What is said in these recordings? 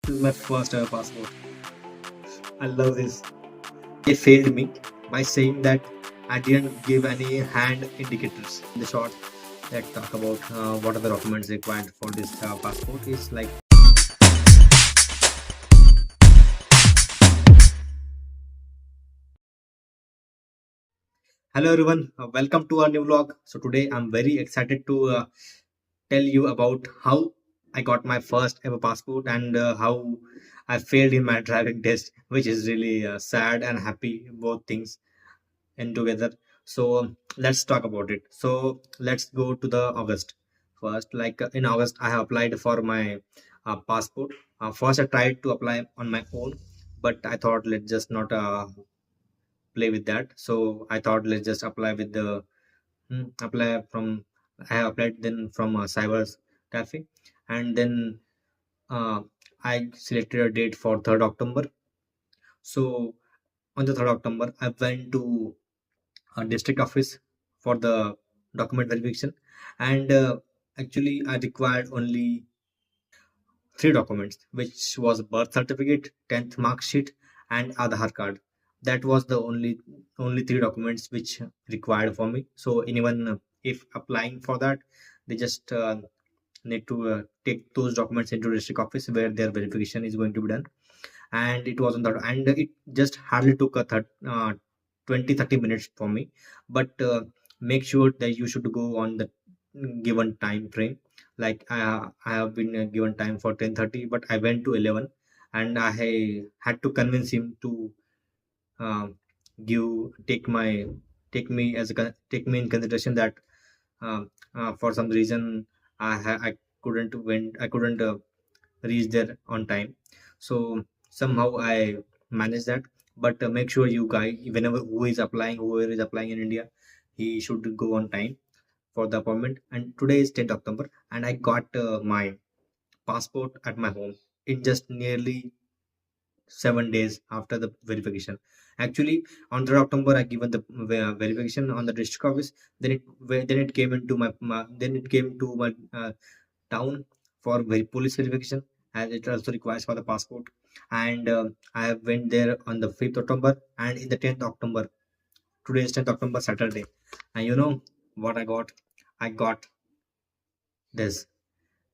This is my first ever passport. I love this. They failed me by saying that I didn't give any hand indicators. In the short, let's talk about what are the documents required for this passport. Is like, hello everyone, welcome to our new vlog. So today I'm very excited to tell you about how I got my first ever passport and how I failed in my driving test, which is really sad and happy, both things in together. So let's talk about it. So let's go to the August first. Like in August, I have applied for my passport. First, I tried to apply on my own, but I thought let's just not play with that. So I thought let's just apply with the apply from. I have applied then from cyber cafe, and then uh, I selected a date for 3rd October. So on the 3rd October, I went to district office for the document verification, and actually I required only three documents, which was birth certificate, 10th mark sheet, and Aadhaar card. That was the only three documents which required for me. So anyone if applying for that, they just need to take those documents into district office where their verification is going to be done. And it was on that, and it just hardly took a 20-30 minutes for me. But make sure that you should go on the given time frame. Like I have been given time for 10:30, but I went to 11, and I had to convince him to uh, give take me as take me in consideration that for some reason I couldn't reach there on time. So somehow I manage that. But make sure you guys, whenever whoever is applying in India, he should go on time for the appointment. And today is 10th October, and I got my passport at my home in just nearly 7 days after the verification. Actually, on 3rd October, I given the verification on the district office. Then it came into then it came to my town for police verification, as it also requires for the passport. And I went there on the 5th October, and in the 10th October, today is 10th October, Saturday. And you know what I got? I got this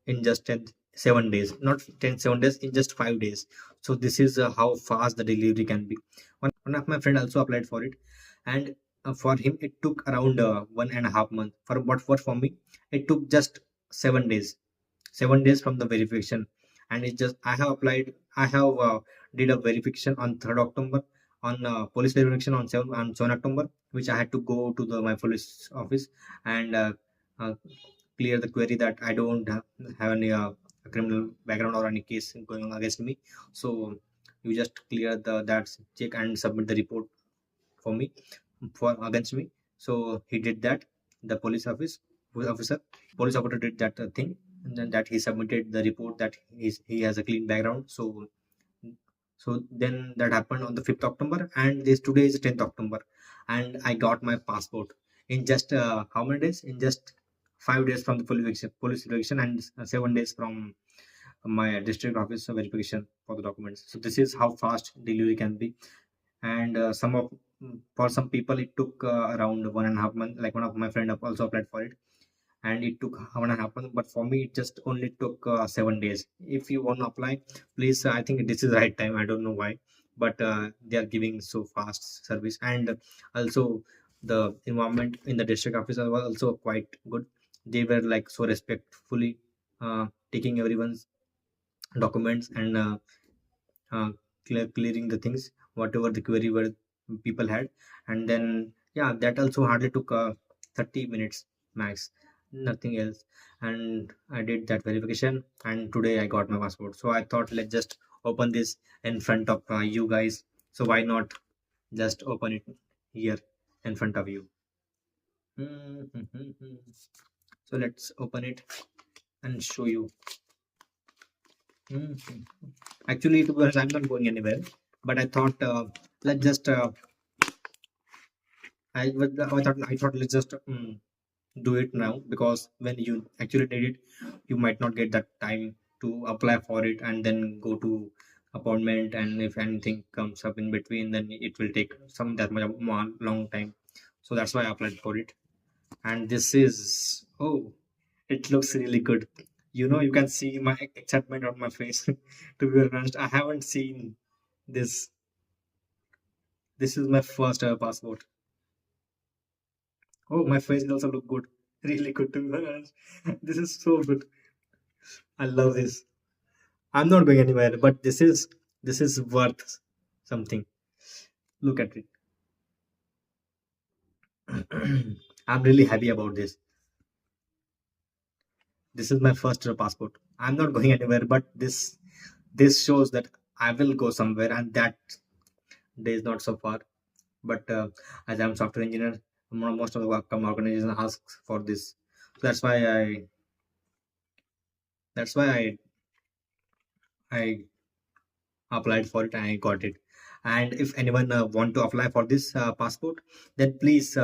in just 7 days, not 7 days, in just 5 days. So this is how fast the delivery can be. One of my friend also applied for it, and for him it took around 1.5 months. For me it took just 7 days. 7 days from the verification. And it just I have did a verification on 3rd October, on police verification on 7 October, which I had to go to the my police office and uh, clear the query that I don't have any criminal background or any case going on against me. So you just clear the that check and submit the report for me, for against me. So he did that. The officer police officer did that thing, and then that he submitted the report that he has a clean background. So then that happened on the 5th October, and this today is 10th October, and I got my passport in just how many days? In just 5 days from the police verification, and 7 days from my district office verification for the documents. So this is how fast delivery can be. And for some people it took around 1.5 months. Like one of my friend also applied for it, and it took 1.5 months, but for me it just only took 7 days. If you want to apply, please, I think this is the right time. I don't know why, but they are giving so fast service. And also the environment in the district office was also quite good. They were like so respectfully taking everyone's documents and clearing the things whatever the query were people had. And then yeah, that also hardly took 30 minutes max, nothing else. And I did that verification, and today I got my passport. So I thought let's just open this in front of you guys. So why not just open it here in front of you. Mhm. So let's open it and show you. Mhm. Actually, to be honest, I'm not going anywhere, but I thought let's just I thought let's just do it now, because when you actually need it, you might not get that time to apply for it and then go to appointment, and if anything comes up in between, then it will take some that much more long time. So that's why I applied for it. And this is, oh, it looks really good. You can see my excitement on my face. To be honest, I haven't seen this. This is my first ever passport. Oh, my face also look good. Really good, to be honest. This is so good. I love this. I'm not going anywhere, but this is worth something. Look at it. I'm really happy about this. This is my first ever passport. I'm not going anywhere, but this shows that I will go somewhere, and that day is not so far. But as I'm software engineer, most of the work organization asks for this. So that's why I applied for it and I got it. And if anyone want to apply for this passport, then please,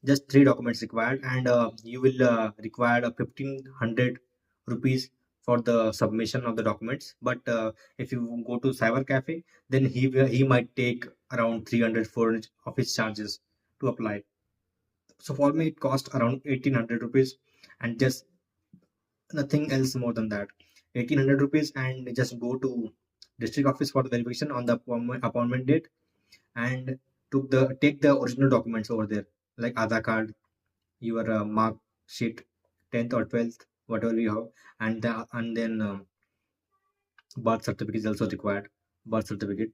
just three documents required, and you will require 1,500 rupees for the submission of the documents. But if you go to cyber cafe, then he might take around 300 for office charges to apply. So for me, it cost around 1,800 rupees, and just nothing else more than that. 1,800 rupees, and just go to district office for the verification on the appointment date, and take the original documents over there, like Aadhaar card, your mark sheet, 10th or 12th, whatever you have, and then birth certificate is also required. Birth certificate,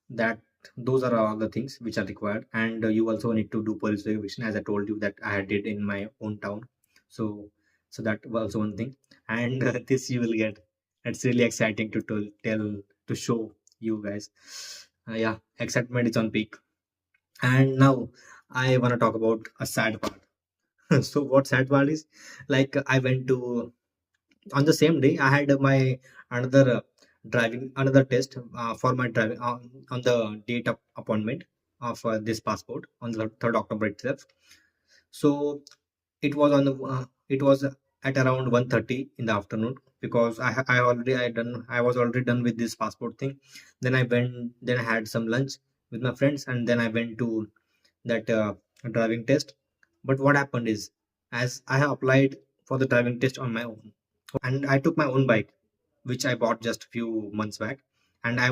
that those are all the things which are required. And you also need to do police verification, as I told you that I did in my own town. So so that was also one thing. And this you will get. It's really exciting to tell to show you guys. Yeah, excitement is on peak. And now I want to talk about a sad part. So what sad part is, like, I went to, on the same day I had my another driving another test for my driving on the date of appointment of this passport on the 3rd October itself. So it was at around 1:30 in the afternoon, because I was already done with this passport thing. Then I had some lunch with my friends, and then I went to that driving test. But what happened is, as I have applied for the driving test on my own, and I took my own bike, which I bought just a few months back. And I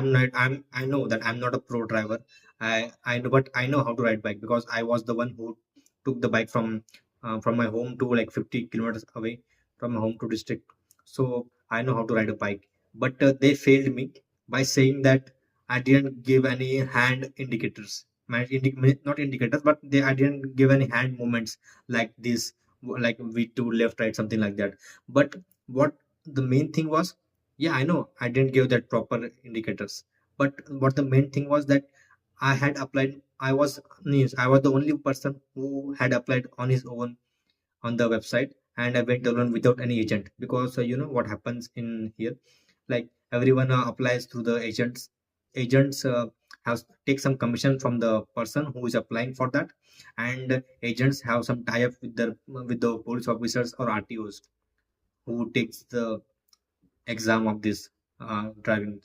know that I'm not a pro driver. I know, but I know how to ride bike, because I was the one who took the bike from my home to like 50 kilometers away from my home to district. So I know how to ride a bike. But they failed me by saying that I didn't give any hand indicators. Not indicators, but I didn't give any hand movements like this, like V2 left right, something like that. But what the main thing was, yeah, I know I didn't give that proper indicators. But what the main thing was that I had applied. I was the only person who had applied on his own on the website, and I went alone without any agent, because what happens in here, like, everyone applies through the agents. Agents have take some commission from the person who is applying for that, and agents have some tie up with the police officers or RTOs who takes the exam of this driving.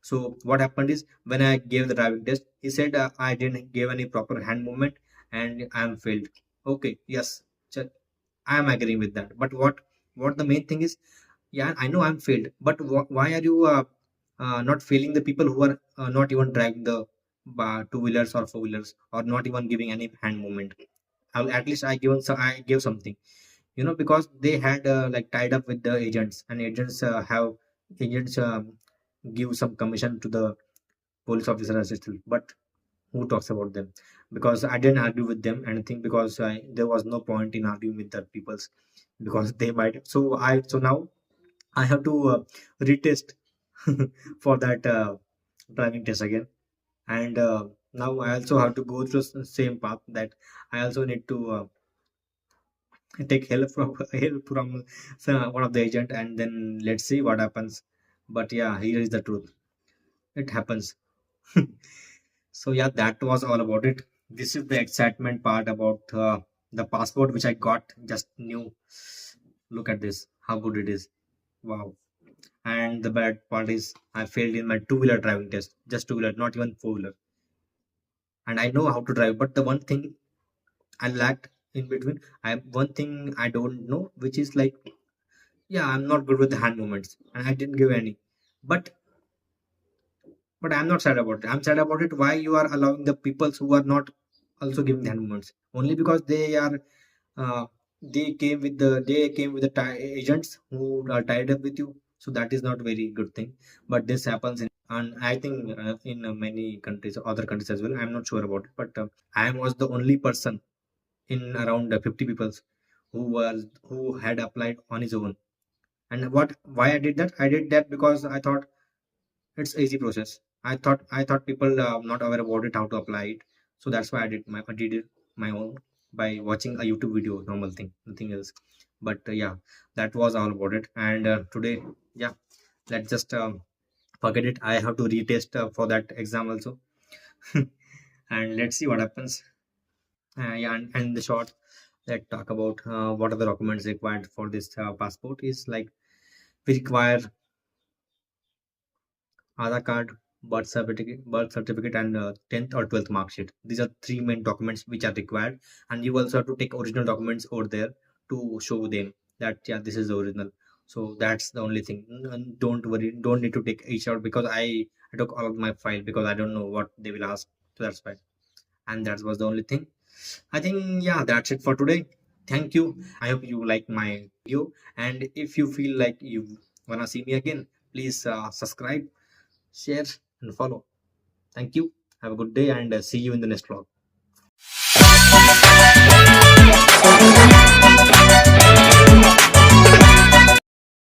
So what happened is, when I gave the driving test, he said I didn't give any proper hand movement and I am failed. Okay, yes, I am agreeing with that. But what the main thing is, yeah, I know I'm failed, but why are you not failing the people who are not even driving the two wheelers or four wheelers, or not even giving any hand movement? At least I gave something, because they had like tied up with the agents, and agents give some commission to the police officer assistant. But who talks about them? Because I didn't argue with them anything, because there was no point in arguing with the peoples, because they might. So now I have to retest for that driving test again. And now I also have to go through the same path, that I also need to take help from one of the agent, and then let's see what happens. But yeah, here is the truth. It happens. So yeah, that was all about it. This is the excitement part about the passport which I got just new. Look at this, how good it is. Wow. And the bad part is I failed in my two-wheeler driving test, just two-wheeler, not even four-wheeler. And I know how to drive, but the one thing I lacked in between, I one thing I don't know, which is like, yeah, I'm not good with the hand movements, and I didn't give any. But I'm not sad about it. I'm sad about it. Why you are allowing the peoples who are not also giving the hand movements only because they are they came with the agents who are tied up with you. So that is not very good thing. But this happens in and I think in many countries, other countries as well. I'm not sure about it, but I was the only person in around 50 people who had applied on his own. And what why I did that? I did that because I thought it's easy process. I thought people not aware about it how to apply it. So that's why I did it my own by watching a YouTube video, normal thing, nothing else. But yeah, that was all about it. And today, yeah, let's just forget it. I have to retest for that exam also. And let's see what happens. Yeah, and in the short, let's talk about what are the documents required for this passport. Is like we require Aadhaar card, birth certificate, and 10th or 12th mark sheet. These are three main documents which are required, and you also have to take original documents over there to show them that yeah, this is the original. So that's the only thing. And don't worry, don't need to take each out because I took all of my file because I don't know what they will ask. So that's fine. And that was the only thing. I think yeah, that's it for today. Thank you. I hope you like my video, and if you feel like you wanna see me again, please subscribe, share, and follow. Thank you. Have a good day and see you in the next vlog.